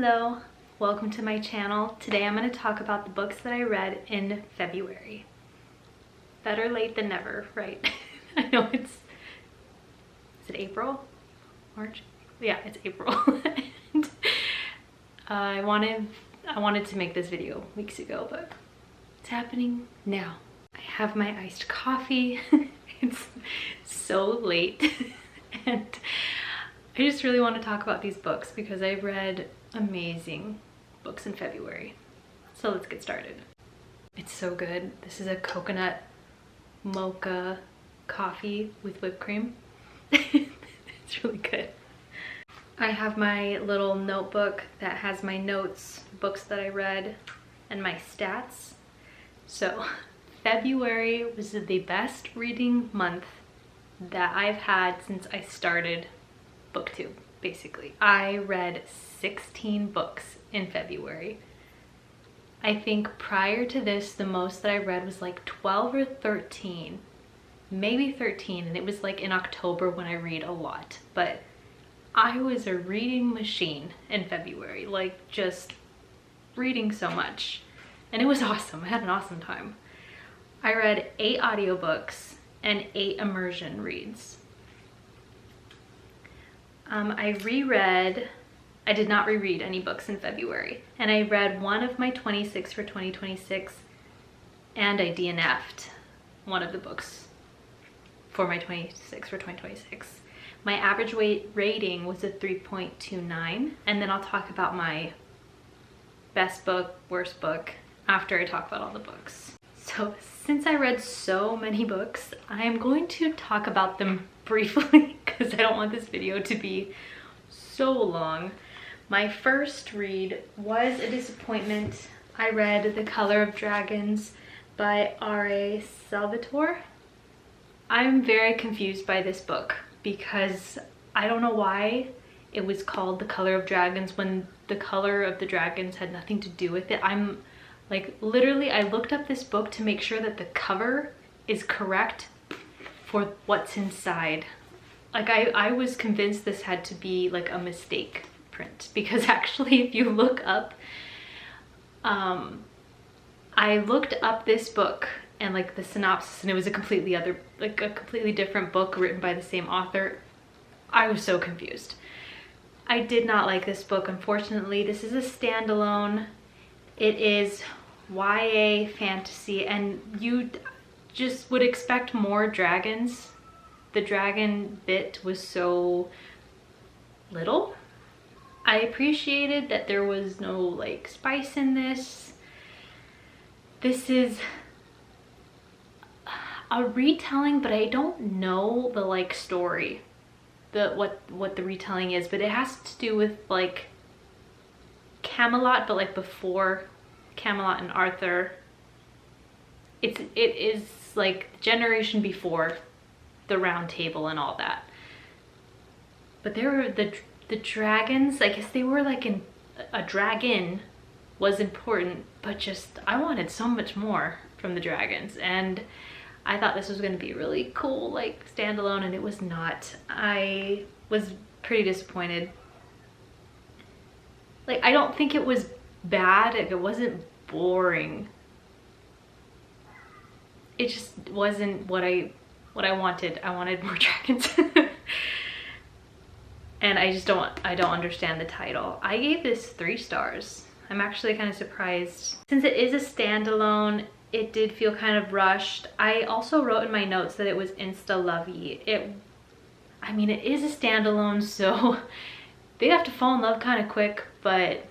Hello, welcome to my channel. Today I'm going to talk about the books that I read in February. Better late than never, right? I know is it April? March? Yeah, it's April. And, I wanted to make this video weeks ago, but it's happening now. I have my iced coffee. It's so late and I just really want to talk about these books because I read amazing books in February. So let's get started. It's so good. This is a coconut mocha coffee with whipped cream. It's really good. I have my little notebook that has my notes, books that I read, and my stats. So February was the best reading month that I've had since I started booktube, basically. I read 16 books in February. I think prior to this, the most that I read was like 12 or 13, maybe 13, and it was like in October when I read a lot. But I was a reading machine in February, like just reading so much. And it was awesome. I had an awesome time. I read 8 audiobooks and 8 immersion reads. I did not reread any books in February, and I read one of my 26 for 2026, and I DNF'd one of the books for my 26 for 2026. My average rating was a 3.29, and then I'll talk about my best book, worst book after I talk about all the books. So since I read so many books, I am going to talk about them briefly because I don't want this video to be so long. My first read was a disappointment. I read The Color of Dragons by R.A. Salvatore. I'm very confused by this book because I don't know why it was called The Color of Dragons when the color of the dragons had nothing to do with it. I'm like, literally, I looked up this book to make sure that the cover is correct for what's inside. Like, I was convinced this had to be like a mistake print because actually if you look up, I looked up this book and like the synopsis and it was a completely different book written by the same author. I was so confused. I did not like this book, unfortunately. This is a standalone. It is YA fantasy and you just would expect more dragons. The dragon bit was so little. I appreciated that there was no like spice in this. This is a retelling, but I don't know the like story, what the retelling is, but it has to do with like Camelot, but like before Camelot and Arthur. It is like the generation before the Round Table and all that. But there were the dragons. I guess they were like a dragon was important, but just I wanted so much more from the dragons, and I thought this was going to be really cool, like standalone, and it was not. I was pretty disappointed. Like, I don't think it was bad. Like, it wasn't boring. It just wasn't what I wanted. I wanted more dragons. And I don't understand the title. I gave this 3 stars. I'm actually kind of surprised. Since it is a standalone, it did feel kind of rushed. I also wrote in my notes that it was insta-lovey. I mean, it is a standalone, so they have to fall in love kind of quick, but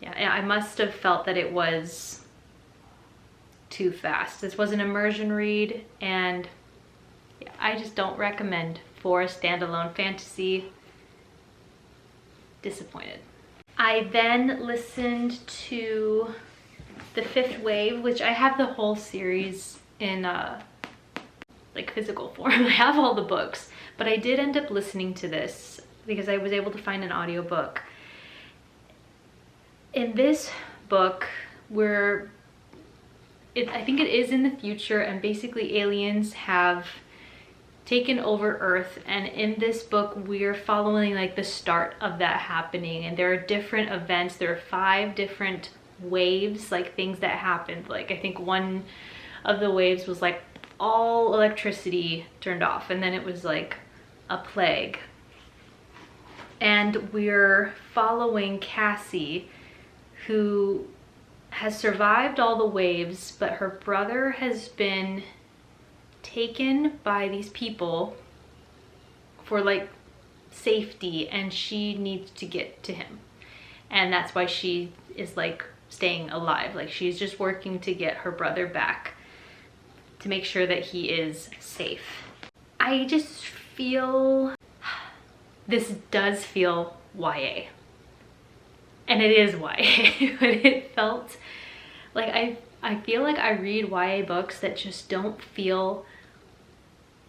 yeah, I must have felt that it was too fast. This was an immersion read, and yeah, I just don't recommend for a standalone fantasy. Disappointed. I then listened to The Fifth Wave, which I have the whole series in like physical form. I have all the books, but I did end up listening to this because I was able to find an audiobook. In this book, I think it is in the future, and basically aliens have taken over Earth, and in this book we're following like the start of that happening, and there are different events. There are 5 different waves, like things that happened. Like I think one of the waves was like all electricity turned off, and then it was like a plague. And we're following Cassie, who has survived all the waves, but her brother has been taken by these people for like safety, and she needs to get to him, and that's why she is like staying alive. Like she's just working to get her brother back, to make sure that he is safe. I just feel this does feel YA, and it is YA, but it felt like I feel like I read YA books that just don't feel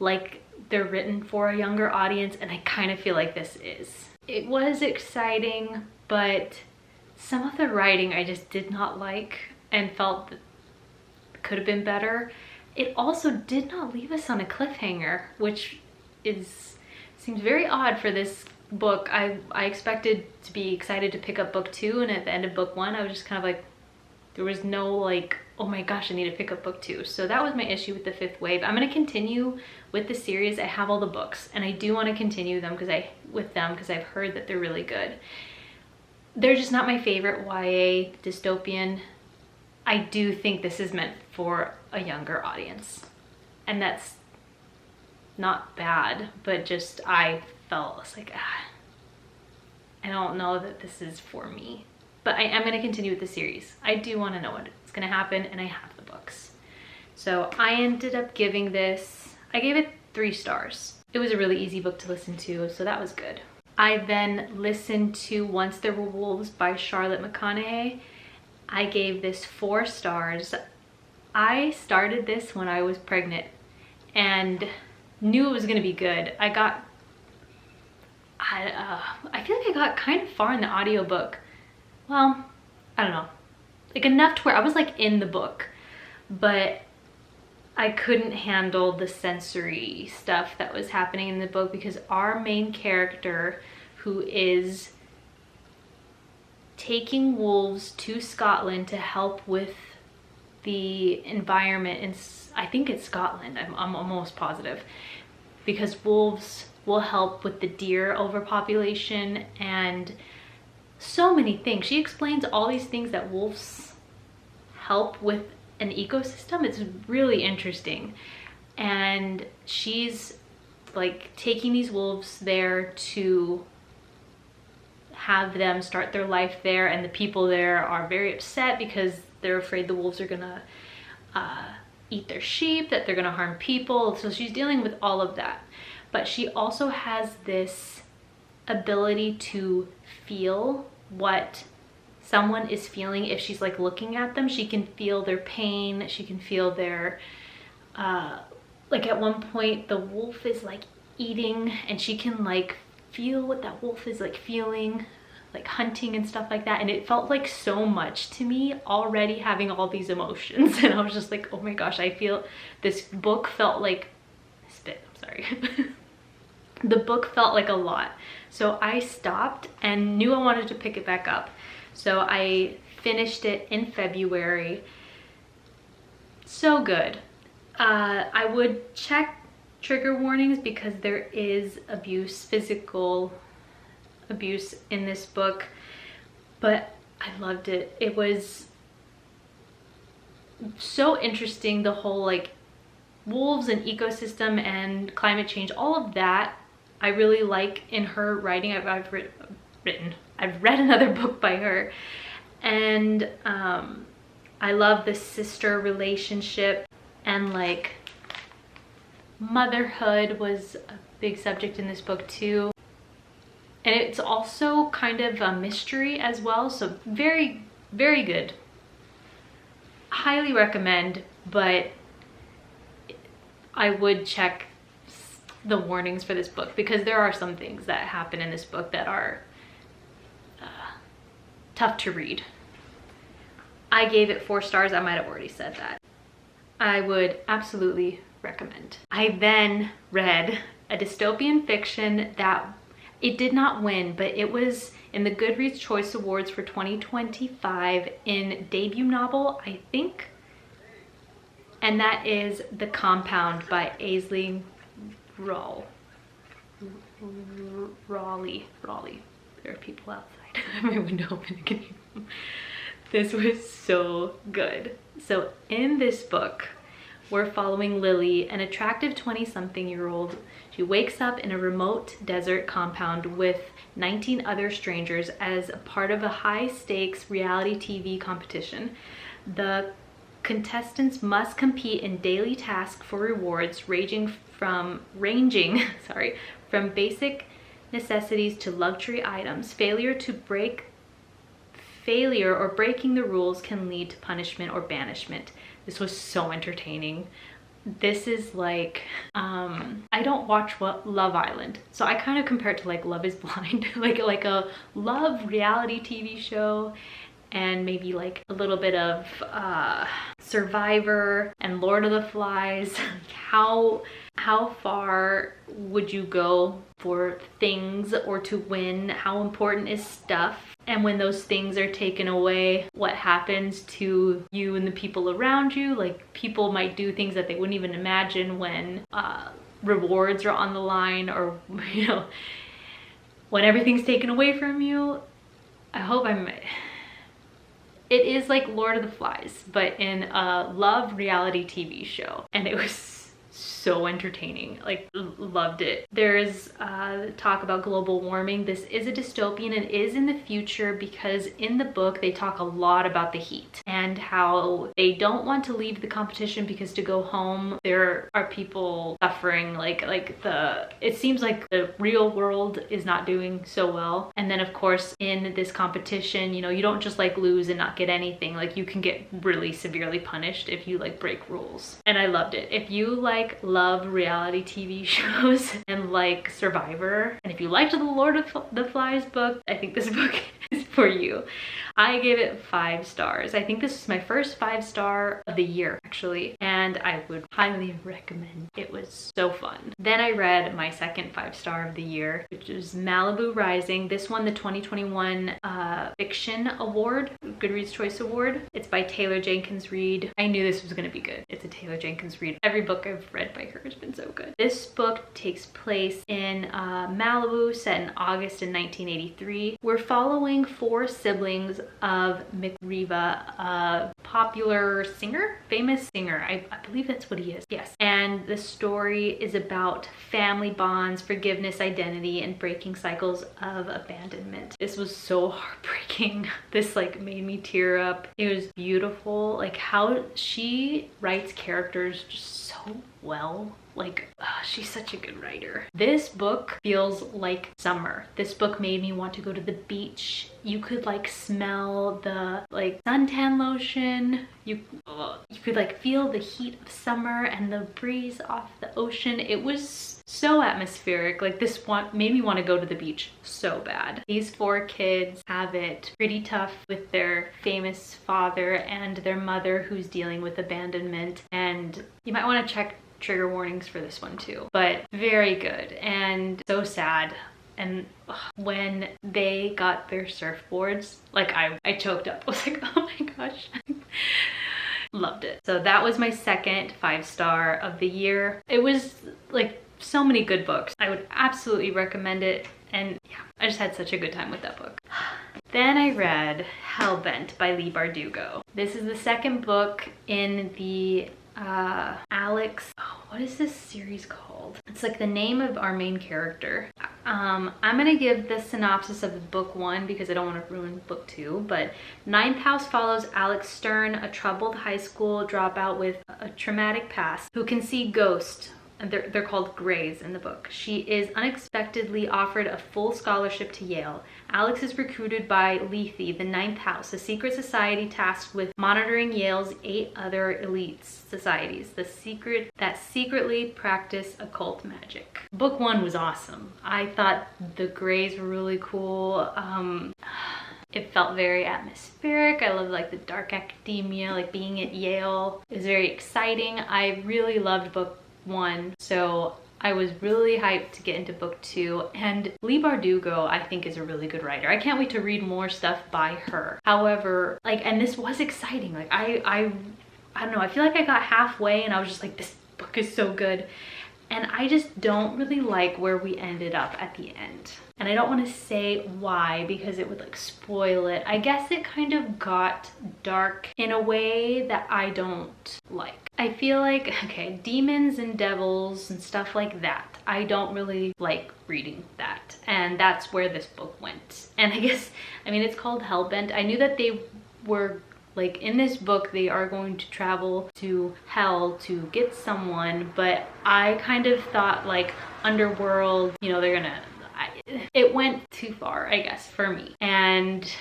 like they're written for a younger audience, and I kind of feel like this is. It was exciting, but some of the writing I just did not like and felt could have been better. It also did not leave us on a cliffhanger, which seems very odd for this book. I expected to be excited to pick up book 2, and at the end of book 1 I was just kind of like, there was no like, oh my gosh, I need to pick up book 2. So that was my issue with the 5th wave. I'm going to continue with the series. I have all the books, and I do want to continue them because I've heard that they're really good. They're just not my favorite YA dystopian. I do think this is meant for a younger audience, and that's not bad, but just I was like, I don't know that this is for me. But I am going to continue with the series. I do want to know what's going to happen, and I have the books. So I ended up giving this, I gave it 3 stars. It was a really easy book to listen to, so that was good. I then listened to Once There Were Wolves by Charlotte Mcconaghy. I gave this 4 stars. I started this when I was pregnant and knew it was going to be good. I feel like I got kind of far in the audiobook. Well, I don't know, like enough to where I was like in the book, but I couldn't handle the sensory stuff that was happening in the book, because our main character, who is taking wolves to Scotland to help with the environment in, I think it's Scotland, I'm almost positive, because wolves will help with the deer overpopulation and so many things. She explains all these things that wolves help with an ecosystem. It's really interesting, and she's like taking these wolves there to have them start their life there, and the people there are very upset because they're afraid the wolves are gonna eat their sheep, that they're gonna harm people. So she's dealing with all of that, but she also has this ability to feel what someone is feeling. If she's like looking at them, she can feel their pain, she can feel their like at one point the wolf is like eating, and she can like feel what that wolf is like feeling, like hunting and stuff like that. And it felt like so much to me already, having all these emotions, and I was just like, oh my gosh, I feel this book felt like I'm sorry. The book felt like a lot, so I stopped and knew I wanted to pick it back up. So I finished it in February. So good. I would check trigger warnings because there is abuse, physical abuse in this book, but I loved it. It was so interesting, the whole like wolves and ecosystem and climate change, all of that I really like in her writing. I've read another book by her, and I love the sister relationship, and like motherhood was a big subject in this book too, and it's also kind of a mystery as well, so very, very good. Highly recommend, but I would check the warnings for this book because there are some things that happen in this book that are tough to read. I gave it 4 stars. I might have already said that. I would absolutely recommend. I then read a dystopian fiction that it did not win, but it was in the Goodreads Choice Awards for 2025 in debut novel, I think. And that is The Compound by Rawle. There are people outside. I have my window open. I can hear them. This was so good. So in this book, we're following Lily, an attractive 20-something-year-old. She wakes up in a remote desert compound with 19 other strangers as a part of a high-stakes reality TV competition. The contestants must compete in daily tasks for rewards ranging from basic necessities to luxury items. Failure or breaking the rules can lead to punishment or banishment. This was so entertaining. This is like, I don't watch Love Island, so I kind of compare it to like Love is Blind, like a love reality TV show, and maybe like a little bit of Survivor and Lord of the Flies. How far would you go for things or to win? How important is stuff? And when those things are taken away, what happens to you and the people around you? Like, people might do things that they wouldn't even imagine when rewards are on the line, or, you know, when everything's taken away from you. It is like Lord of the Flies, but in a love reality TV show. And it was so entertaining. Like, loved it. There's talk about global warming. This is a dystopian and is in the future, because in the book they talk a lot about the heat and how they don't want to leave the competition because to go home there are people suffering. It seems like the real world is not doing so well. And then of course in this competition, you know, you don't just like lose and not get anything. Like, you can get really severely punished if you like break rules. And I loved it. If you like love reality TV shows and like Survivor, and if you liked the Lord of the Flies book, I think this book is for you. I gave it 5 stars. I think this is my first 5-star of the year, actually, and I would highly recommend. It was so fun. Then I read my second 5-star of the year, which is Malibu Rising. This won the 2021 Fiction Award, Goodreads Choice Award. It's by Taylor Jenkins Reid. I knew this was going to be good. It's a Taylor Jenkins Reid. Every book I've read by her has been so good. This book takes place in Malibu, set in August in 1983. We're following 4 siblings of Mcconaghy, a popular singer, famous singer. I believe that's what he is. Yes. And the story is about family bonds, forgiveness, identity, and breaking cycles of abandonment. This was so heartbreaking. This like made me tear up. It was beautiful. Like, how she writes characters just so well. Like, she's such a good writer. This book feels like summer. This book made me want to go to the beach. You could like smell the like suntan lotion. You could like feel the heat of summer and the breeze off the ocean. It was so atmospheric. Like, this one made me want to go to the beach so bad. These 4 kids have it pretty tough with their famous father and their mother who's dealing with abandonment. And you might want to check trigger warnings for this one too, but very good and so sad. And when they got their surfboards, like I choked up. I was like, oh my gosh. Loved it. So that was my second 5-star of the year. It was like so many good books. I would absolutely recommend it. And yeah, I just had such a good time with that book. Then I read Hellbent by Leigh Bardugo. This is the second book in the what is this series called? It's like the name of our main character. I'm gonna give the synopsis of book 1 because I don't want to ruin book 2, but Ninth House follows Alex Stern, a troubled high school dropout with a traumatic past who can see ghosts. And they're called Greys in the book. She is unexpectedly offered a full scholarship to Yale. Alex is recruited by Leigh, the Ninth House, a secret society tasked with monitoring Yale's 8 other elite societies that secretly practice occult magic. Book 1 was awesome. I thought the Greys were really cool. It felt very atmospheric. I love like the dark academia, like being at Yale. It was very exciting. I really loved book 1, so I was really hyped to get into book 2. And Leigh Bardugo, I think, is a really good writer. I can't wait to read more stuff by her. However, like, and this was exciting. Like, I don't know, I feel like I got halfway and I was just like, this book is so good. And I just don't really like where we ended up at the end. And I don't want to say why because it would like spoil it. I guess it kind of got dark in a way that I don't like. I feel like, okay, demons and devils and stuff like that, I don't really like reading that. And that's where this book went. And I guess, I mean, it's called Hellbent. I knew that they were like, in this book, they are going to travel to hell to get someone, but I kind of thought like underworld, you know, they're gonna, it went too far, I guess, for me. And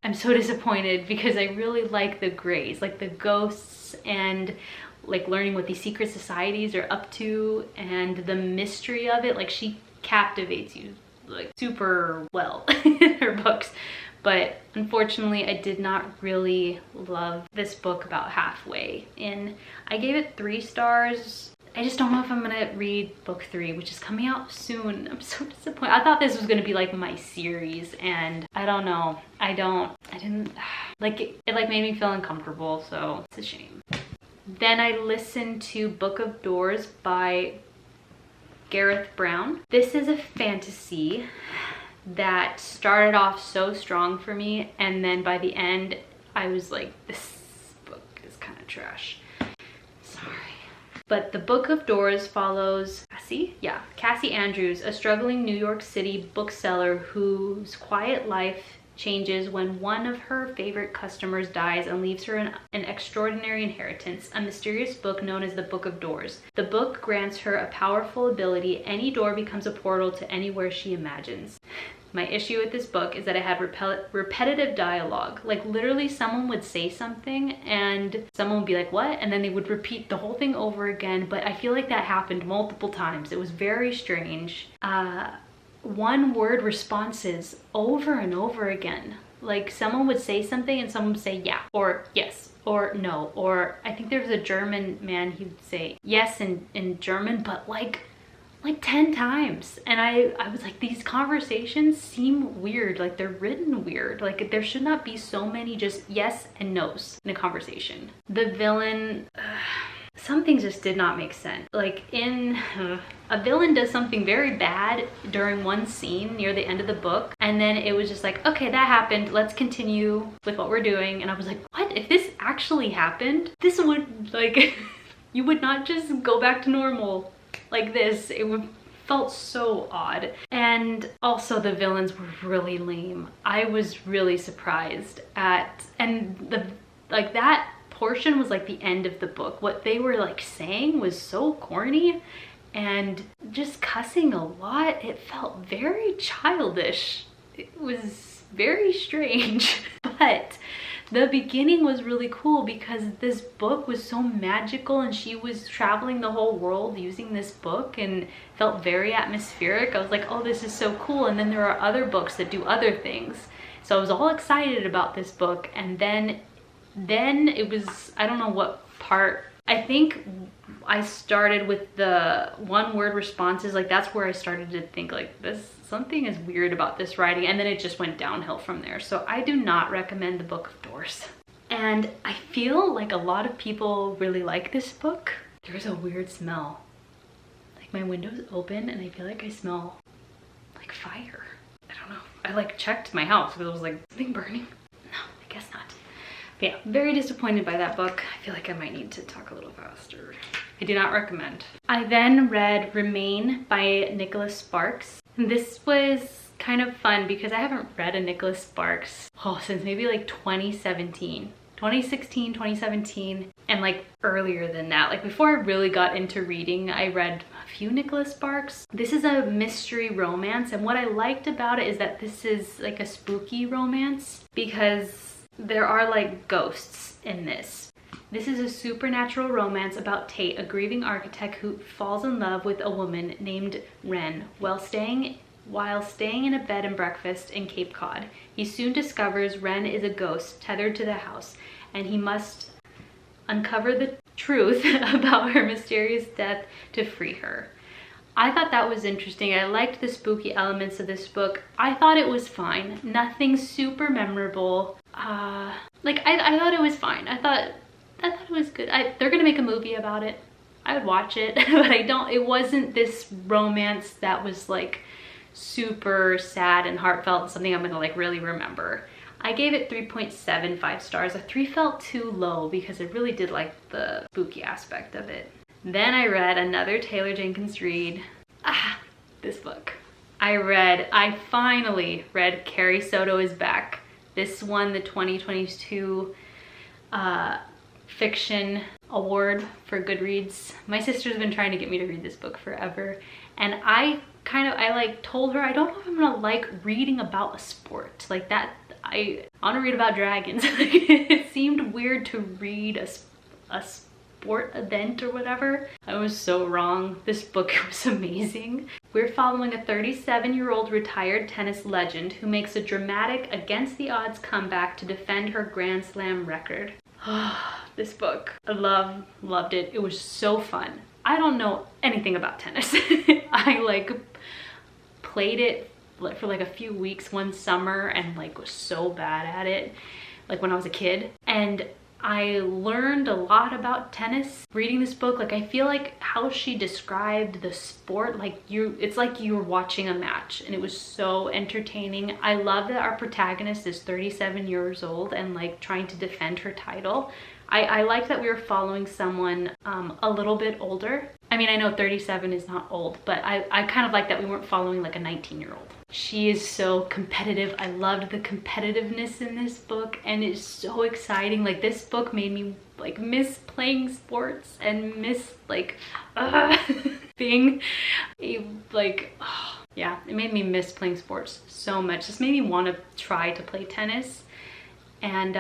I'm so disappointed because I really like the grays, like the ghosts and like learning what these secret societies are up to and the mystery of it. Like, she captivates you like super well in her books. But unfortunately, I did not really love this book about halfway in. I gave it 3 stars. I just don't know if I'm gonna read book 3, which is coming out soon. I'm so disappointed. I thought this was gonna be like my series, and I don't know. I didn't, like, it like made me feel uncomfortable, so it's a shame. Then I listened to Book of Doors by Gareth Brown. This is a fantasy that started off so strong for me, and then by the end I was like, this book is kind of trash. Sorry. But the Book of Doors follows Cassie Andrews, a struggling New York City bookseller whose quiet life changes when one of her favorite customers dies and leaves her an extraordinary inheritance, a mysterious book known as the Book of Doors. The book grants her a powerful ability. Any door becomes a portal to anywhere she imagines. My issue with this book is that it had repetitive dialogue. Like, literally someone would say something and someone would be like, what? And then they would repeat the whole thing over again. But I feel like that happened multiple times. It was very strange. One word responses over and over again. Like, someone would say something and someone would say yeah or yes or no, or I think there was a German man, he would say yes in German, but like 10 times. And I was like, these conversations seem weird, like they're written weird. Like, there should not be so many just yes and no's in a conversation. The villain, some things just did not make sense. Like, a villain does something very bad during one scene near the end of the book, and then it was just like, okay, that happened, let's continue with what we're doing. And I was like, what? If this actually happened, this would, like, you would not just go back to normal like this. It felt so odd. And also the villains were really lame. I was really surprised at, and that portion was like the end of the book. What they were like saying was so corny and just cussing a lot. It felt very childish. It was very strange. But the beginning was really cool because this book was so magical and she was traveling the whole world using this book and felt very atmospheric. I was like, oh, this is so cool. And then there are other books that do other things. So I was all excited about this book. And then it was, I don't know what part. I think I started with the one word responses. Like, that's where I started to think like, something is weird about this writing, and then it just went downhill from there. So I do not recommend the Book of Doors. And I feel like a lot of people really like this book. There's a weird smell. Like, my window's open and I feel like I smell like fire. I don't know. I like checked my house because I was like, something burning? No, I guess not. But yeah, very disappointed by that book. I feel like I might need to talk a little faster. I do not recommend. I then read Remain by Nicholas Sparks. And this was kind of fun because I haven't read a Nicholas Sparks since maybe like 2016, 2017, and like earlier than that. Like, before I really got into reading, I read a few Nicholas Sparks. This is a mystery romance, and what I liked about it is that this is like a spooky romance because there are like ghosts in this. This is a supernatural romance about Tate, a grieving architect who falls in love with a woman named Wren while staying in a bed and breakfast in Cape Cod. He soon discovers Wren is a ghost tethered to the house, and he must uncover the truth truth about her mysterious death to free her. I thought that was interesting. I liked the spooky elements of this book. I thought it was fine. Nothing super memorable. I thought it was fine. I thought it was good. They're gonna make a movie about it. I would watch it, but it wasn't this romance that was like super sad and heartfelt, something I'm gonna like really remember. I gave it 3.75 stars. A 3 felt too low because I really did like the spooky aspect of it. Then I read another Taylor Jenkins read. This book. I finally read Carrie, Soto is Back. This won the 2022 fiction award for Goodreads. My sister's been trying to get me to read this book forever, and I like told her I don't know if I'm gonna like reading about a sport like that. I want to read about dragons. It seemed weird to read a sport event or whatever. I was so wrong. This book was amazing. We're following a 37-year-old retired tennis legend who makes a dramatic against the odds comeback to defend her Grand Slam record. This book, I loved it. It was so fun. I don't know anything about tennis. I like played it for like a few weeks one summer and like was so bad at it like when I was a kid, and I learned a lot about tennis reading this book. Like I feel like how she described the sport, like it's like you were watching a match, and it was so entertaining. I love that our protagonist is 37 years old and like trying to defend her title. I like that we were following someone a little bit older. I mean, I know 37 is not old, but I kind of like that we weren't following like a 19-year-old. She is so competitive. I loved the competitiveness in this book, and it's so exciting. Like this book made me like miss playing sports and miss like being a yeah, it made me miss playing sports so much. This made me want to try to play tennis, and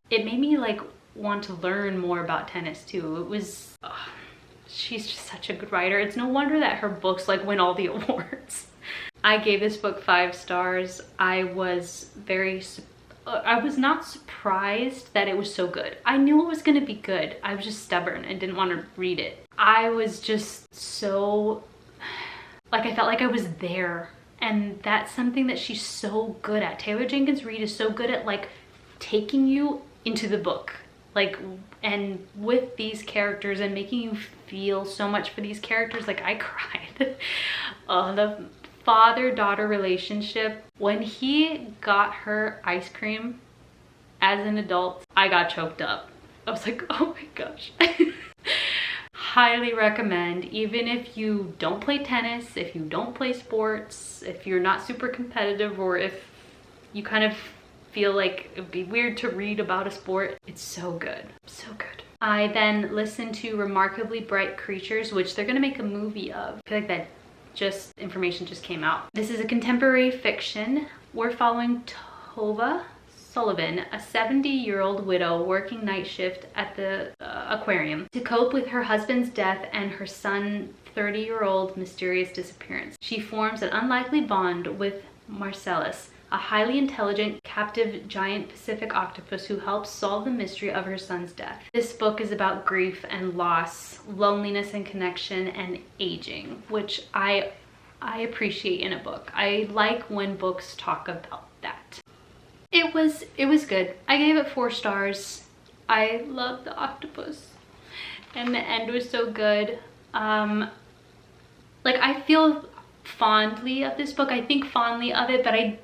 it made me like want to learn more about tennis too. It was she's just such a good writer. It's no wonder that her books like win all the awards. I gave this book 5 stars. I was not surprised that it was so good. I knew it was gonna be good. I was just stubborn and didn't want to read it. I was just so, like, I felt like I was there, and that's something that she's so good at. Taylor Jenkins Reid is so good at like taking you into the book, like, and with these characters and making you feel so much for these characters. Like I cried. The father-daughter relationship, when he got her ice cream as an adult, I got choked up. I was like, oh my gosh. Highly recommend, even if you don't play tennis, if you don't play sports, if you're not super competitive, or if you kind of feel like it would be weird to read about a sport. It's so good, so good. I then listened to Remarkably Bright Creatures, which they're gonna make a movie of. I feel like that information just came out. This is a contemporary fiction. We're following Tova Sullivan, a 70-year-old widow working night shift at the aquarium to cope with her husband's death and her son's 30-year-old mysterious disappearance. She forms an unlikely bond with Marcellus, a highly intelligent, captive giant Pacific octopus who helps solve the mystery of her son's death. This book is about grief and loss, loneliness and connection, and aging, which I appreciate in a book. I like when books talk about that. It was good. I gave it 4 stars. I love the octopus, and the end was so good. Like I feel fondly of this book. I think fondly of it, but it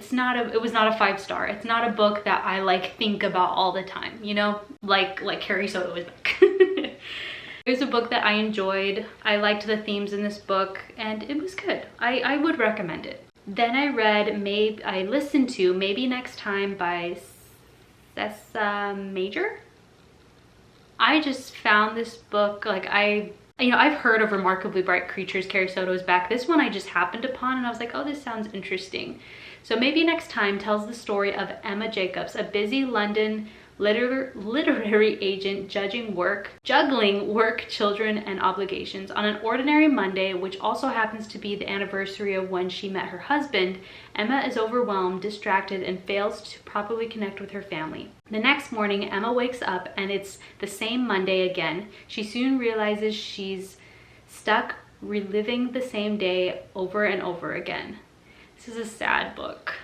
was not a 5-star. It's not a book that I like think about all the time, you know, like Carrie Soto is Back. It was a book that I enjoyed. I liked the themes in this book, and it was good. I would recommend it. Then I listened to Maybe Next Time by Cesca Major. I just found this book, like I've heard of Remarkably Bright Creatures, Carrie Soto is Back. This one I just happened upon, and I was like, oh, this sounds interesting. So Maybe Next Time tells the story of Emma Jacobs, a busy London literary agent juggling work, children, and obligations. On an ordinary Monday, which also happens to be the anniversary of when she met her husband, Emma is overwhelmed, distracted, and fails to properly connect with her family. The next morning, Emma wakes up and it's the same Monday again. She soon realizes she's stuck reliving the same day over and over again. This is a sad book.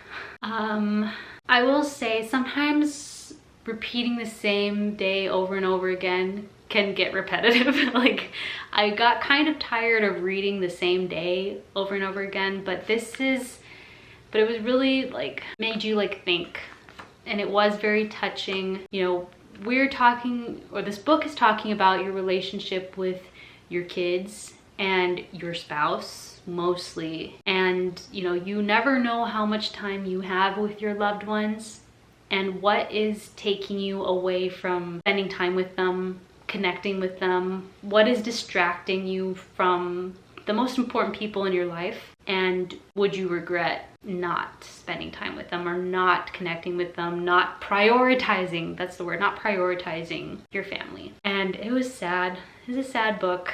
I will say sometimes repeating the same day over and over again can get repetitive. Like, I got kind of tired of reading the same day over and over again, but it was really like made you like think, and it was very touching. You know, this book is talking about your relationship with your kids and your spouse mostly, and you know, you never know how much time you have with your loved ones and what is taking you away from spending time with them, connecting with them, what is distracting you from the most important people in your life, and would you regret not spending time with them or not connecting with them, not prioritizing, that's the word, not prioritizing your family. And it was sad. It's a sad book.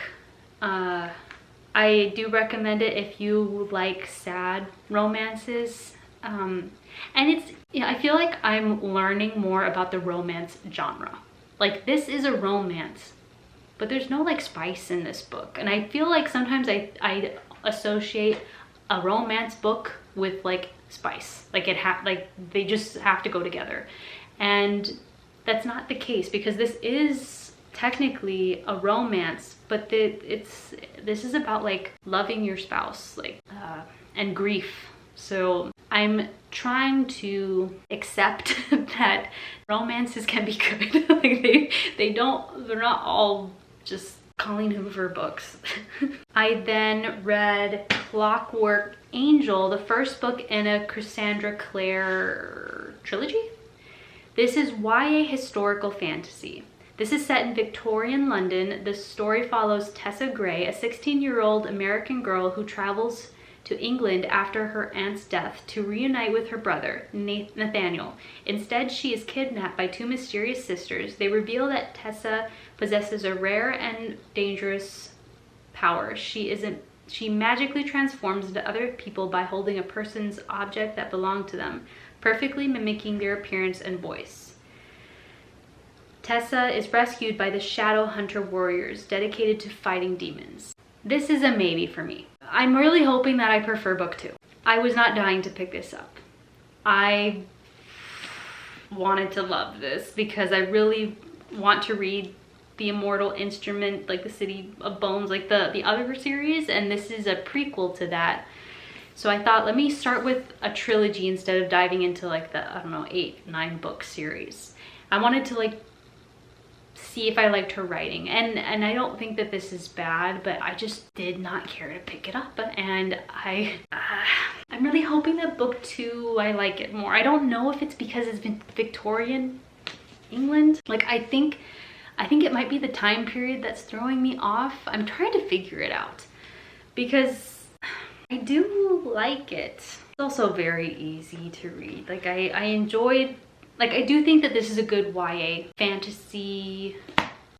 I do recommend it if you like sad romances. And it's, yeah, I feel like I'm learning more about the romance genre. Like, this is a romance, but there's no like spice in this book. And I feel like sometimes I associate a romance book with like spice. Like they just have to go together. And that's not the case, because this is technically a romance, but this is about like loving your spouse, like and grief. So I'm trying to accept that romances can be good. Like they're not all just Colleen Hoover books. I then read Clockwork Angel, the first book in a Cassandra Clare trilogy. This is YA historical fantasy. This is set in Victorian London. The story follows Tessa Gray, a 16-year-old American girl who travels to England after her aunt's death to reunite with her brother, Nathaniel. Instead, she is kidnapped by two mysterious sisters. They reveal that Tessa possesses a rare and dangerous power. She magically transforms into other people by holding a person's object that belonged to them, perfectly mimicking their appearance and voice. Tessa is rescued by the Shadow Hunter warriors dedicated to fighting demons. This is a maybe for me. I'm really hoping that I prefer book 2. I was not dying to pick this up. I wanted to love this because I really want to read The Immortal Instrument, like the City of Bones, like the other series, and this is a prequel to that. So I thought, let me start with a trilogy instead of diving into like the, I don't know, 8-9 book series. I wanted to like see if I liked her writing, and I don't think that this is bad, but I just did not care to pick it up, and I'm really hoping that book 2 I like it more. I don't know if it's because it's been Victorian England. Like, I think it might be the time period that's throwing me off. I'm trying to figure it out because I do like it. It's also very easy to read. Like, I enjoyed, like, I do think that this is a good YA fantasy.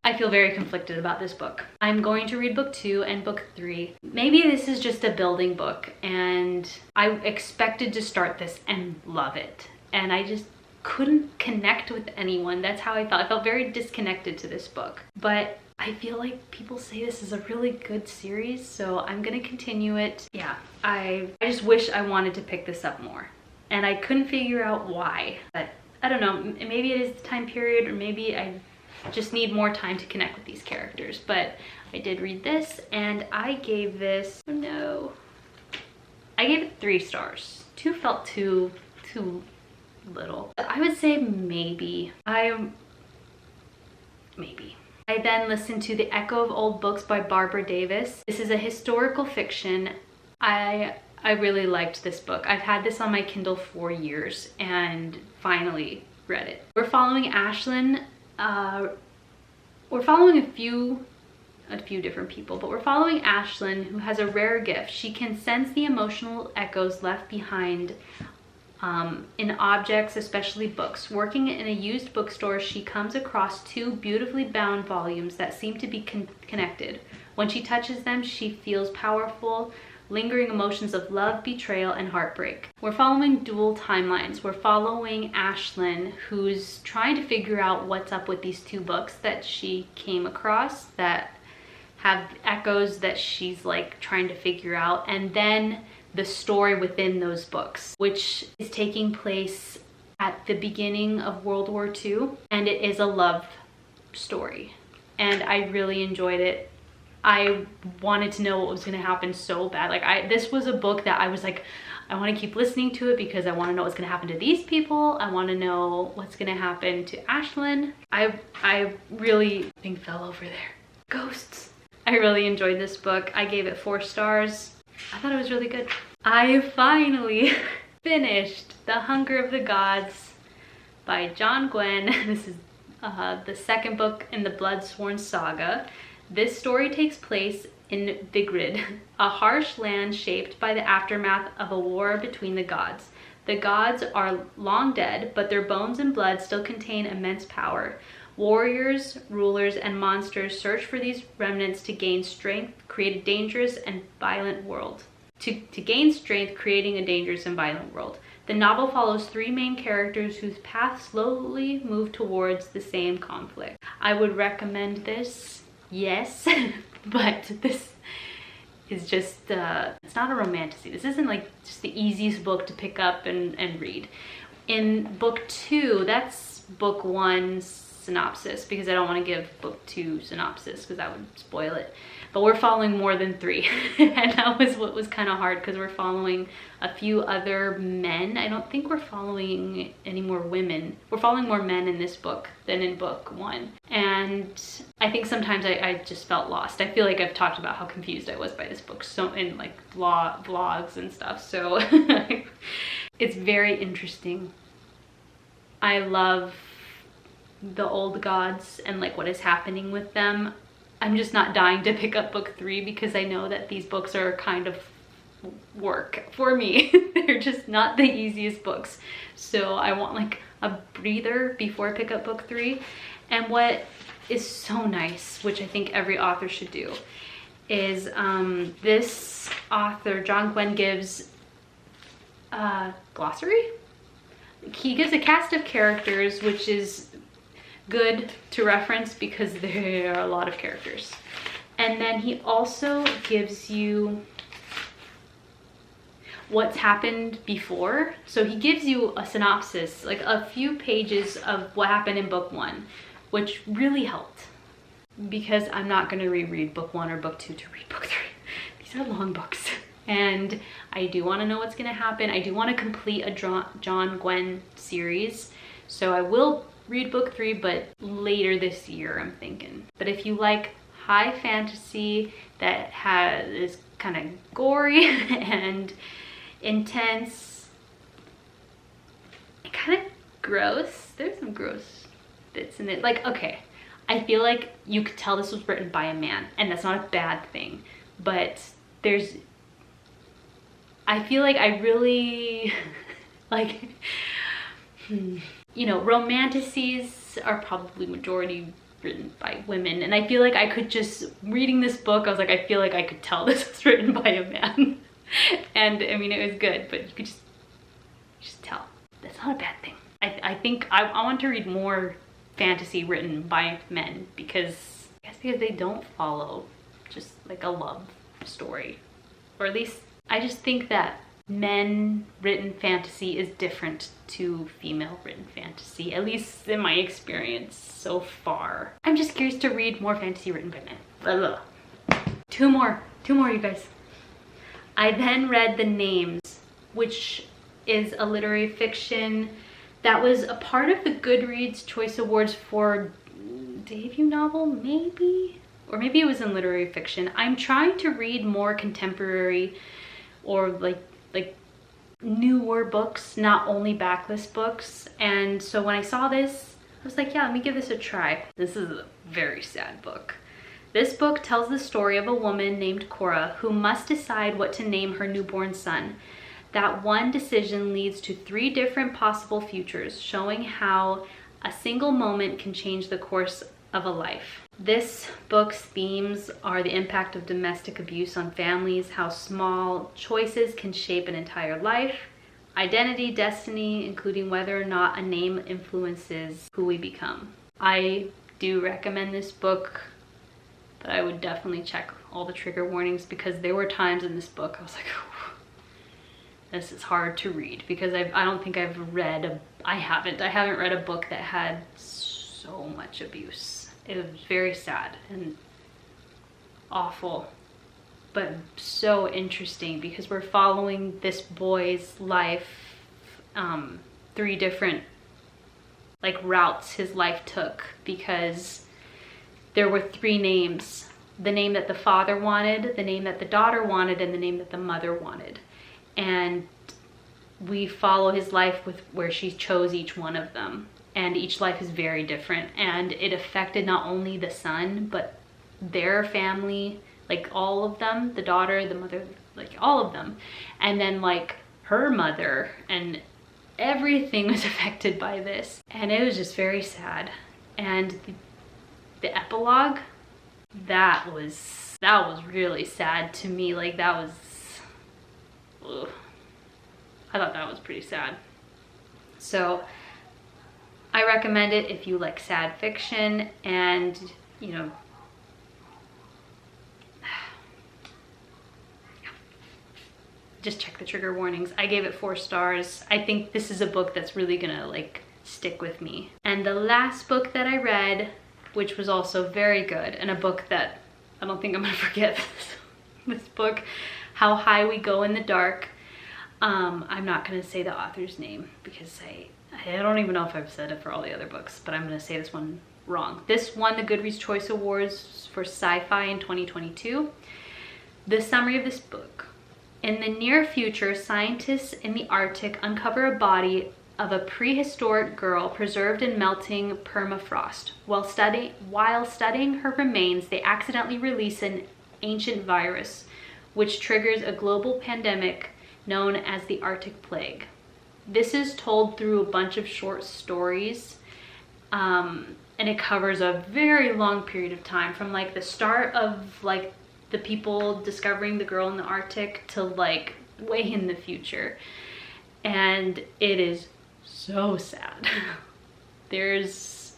I feel very conflicted about this book. I'm going to read book 2 and book 3. Maybe this is just a building book and I expected to start this and love it, and I just couldn't connect with anyone. That's how I felt. I felt very disconnected to this book, but I feel like people say this is a really good series, so I'm gonna continue it. Yeah, I just wish I wanted to pick this up more, and I couldn't figure out why, but I don't know, maybe it is the time period, or maybe I just need more time to connect with these characters. But I did read this, and I gave this, oh no, I gave it 3 stars. 2 felt too little. I would say maybe. Maybe. I then listened to The Echo of Old Books by Barbara Davis. This is a historical fiction. I really liked this book. I've had this on my Kindle for years and finally read it. We're following Ashlyn. We're following a few different people, but we're following Ashlyn, who has a rare gift. She can sense the emotional echoes left behind in objects, especially books. Working in a used bookstore, she comes across two beautifully bound volumes that seem to be connected. When she touches them, she feels powerful, lingering emotions of love, betrayal, and heartbreak. We're following dual timelines. We're following Ashlyn, who's trying to figure out what's up with these two books that she came across that have echoes that she's like trying to figure out, and then the story within those books, which is taking place at the beginning of World War II, and it is a love story, and I really enjoyed it. I wanted to know what was going to happen so bad. Like this was a book that I was like, I want to keep listening to it because I want to know what's going to happen to these people. I want to know what's going to happen to Ashlyn. I really think fell over there. Ghosts. I really enjoyed this book. I gave it 4 stars. I thought it was really good. I finally finished The Hunger of the Gods by John Gwynn. This is the second book in the Bloodsworn saga. This story takes place in Vigrid, a harsh land shaped by the aftermath of a war between the gods. The gods are long dead, but their bones and blood still contain immense power. Warriors, rulers, and monsters search for these remnants to gain strength, create a dangerous and violent world. To gain strength, creating a dangerous and violent world. The novel follows 3 main characters whose paths slowly move towards the same conflict. I would recommend this, yes, but this is just, it's not a romantasy. This isn't like just the easiest book to pick up and read. In book 2, that's book 1's synopsis, because I don't want to give book 2 synopsis because that would spoil it. But we're following more than 3 and that was what was kind of hard because we're following a few other men. I don't think we're following any more women. We're following more men in this book than in book 1. And I think sometimes I just felt lost. I feel like I've talked about how confused I was by this book so in like vlogs and stuff. So it's very interesting. I love the old gods and like what is happening with them. I'm just not dying to pick up book 3 because I know that these books are kind of work for me. They're just not the easiest books. So I want like a breather before I pick up book 3. And what is so nice, which I think every author should do, is this author, John Gwynn, gives a glossary? He gives a cast of characters, which is good to reference because there are a lot of characters. And then he also gives you what's happened before. So he gives you a synopsis, like a few pages of what happened in book 1, which really helped because I'm not going to reread book 1 or book 2 to read book 3. These are long books. And I do want to know what's going to happen. I do want to complete a John Gwynn series. So I will read book 3, but later this year, I'm thinking. But if you like high fantasy that is kind of gory and intense and kind of gross, there's some gross bits in it. Like, okay, I feel like you could tell this was written by a man, and that's not a bad thing, but I feel like I really like you know, romantasies are probably majority written by women, and I feel like I could just, reading this book, I was like, I feel like I could tell this was written by a man. And I mean, it was good, but you could just tell. That's not a bad thing. I think I want to read more fantasy written by men because they don't follow just like a love story, or at least I just think that men written fantasy is different to female written fantasy, at least in my experience so far. I'm just curious to read more fantasy written by men. Blah, blah. Two more you guys. I then read The Names, which is a literary fiction that was a part of the Goodreads Choice Awards for debut novel, maybe? Or maybe it was in literary fiction. I'm trying to read more contemporary or like newer books, not only backlist books. And so when I saw this, I was like, yeah, let me give this a try. This is a very sad book. This book tells the story of a woman named Cora who must decide what to name her newborn son. That one decision leads to 3 different possible futures, showing how a single moment can change the course of a life. This book's themes are the impact of domestic abuse on families, how small choices can shape an entire life, identity, destiny, including whether or not a name influences who we become. I do recommend this book, but I would definitely check all the trigger warnings, because there were times in this book I was like, this is hard to read, because I don't think I've read I haven't read a book that had so much abuse. It was very sad and awful, but so interesting, because we're following this boy's life, 3 different like routes his life took, because there were 3 names: the name that the father wanted, the name that the daughter wanted, and the name that the mother wanted. And we follow his life with where she chose each one of them, and each life is very different, and it affected not only the son but their family, like all of them, the daughter, the mother, like all of them, and then like her mother, and everything was affected by this, and it was just very sad. And the epilogue, that was really sad to me. Like that was, ugh. I thought that was pretty sad. So I recommend it if you like sad fiction, and you know, just check the trigger warnings. I gave it 4 stars. I think this is a book that's really gonna like stick with me. And the last book that I read, which was also very good, and a book that I don't think I'm gonna forget this book, How High We Go in the Dark. I'm not gonna say the author's name, because I don't even know if I've said it for all the other books, but I'm gonna say this one wrong. This won the Goodreads Choice Awards for sci-fi in 2022. The summary of this book: in the near future, scientists in the Arctic uncover a body of a prehistoric girl preserved in melting permafrost. While studying her remains, they accidentally release an ancient virus, which triggers a global pandemic known as the Arctic Plague. This is told through a bunch of short stories, and it covers a very long period of time, from like the start of like the people discovering the girl in the Arctic to like way in the future. And it is so sad. There's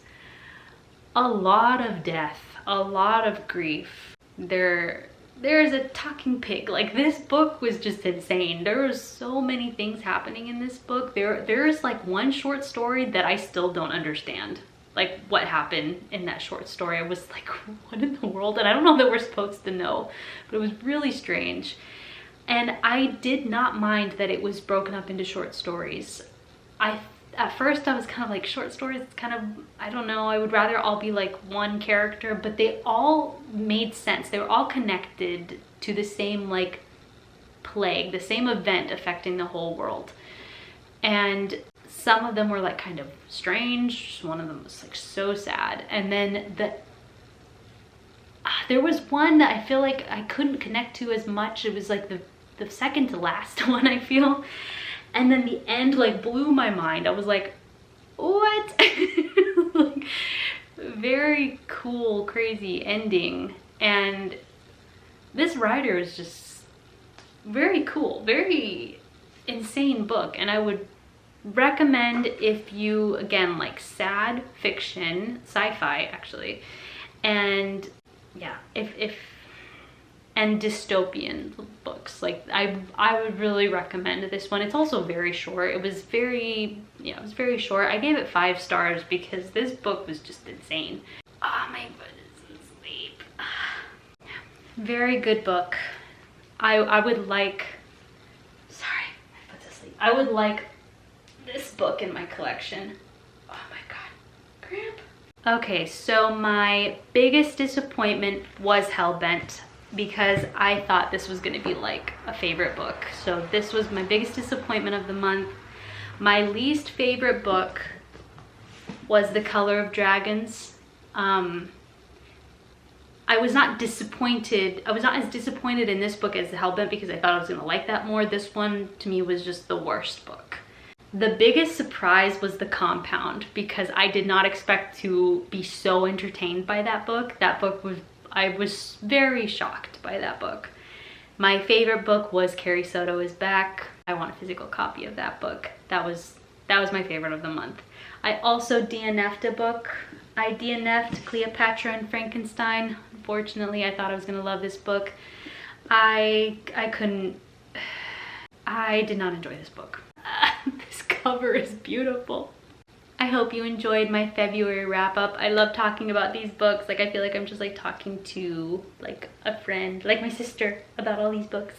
a lot of death, a lot of grief. There's a talking pig. Like, this book was just insane. There was so many things happening in this book. There's like one short story that I still don't understand, like what happened in that short story. I was like, what in the world? And I don't know that we're supposed to know, but it was really strange. And I did not mind that it was broken up into short stories. At first I was kind of like, short stories, it's kind of, I don't know, I would rather all be like one character, but they all made sense. They were all connected to the same like plague, the same event affecting the whole world. And some of them were like kind of strange. One of them was like so sad. And then there was one that I feel like I couldn't connect to as much. It was like the second to last one, I feel. And then the end like blew my mind. I was like, what? Like, very cool, crazy ending. And this writer is just very cool, very insane book. And I would recommend, if you, again, like sad fiction, sci-fi actually, and yeah, and dystopian books, like I would really recommend this one. It's also very short. It was very short. I gave it 5 stars because this book was just insane. Oh, my foot is asleep. Very good book. I would like, sorry, my foot's asleep. I would like this book in my collection. Oh my god, cramp. Okay, so my biggest disappointment was Hellbent, because I thought this was gonna be like a favorite book. So this was my biggest disappointment of the month. My least favorite book was The Color of Dragons. I I was not disappointed. I was not as disappointed in this book as Hellbent because I thought I was gonna like that more. This one to me was just the worst book. The biggest surprise was The Compound because I did not expect to be so entertained by that book. I was very shocked by that book. My favorite book was Carrie Soto is Back. I want a physical copy of that book. That was my favorite of the month. I also DNF'd a book. I DNF'd Cleopatra and Frankenstein. Unfortunately, I thought I was gonna love this book. I did not enjoy this book. This cover is beautiful. I hope you enjoyed my February wrap up. I love talking about these books. Like, I feel like I'm just like talking to like a friend, like my sister, about all these books.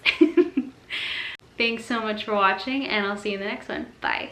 Thanks so much for watching, and I'll see you in the next one. Bye.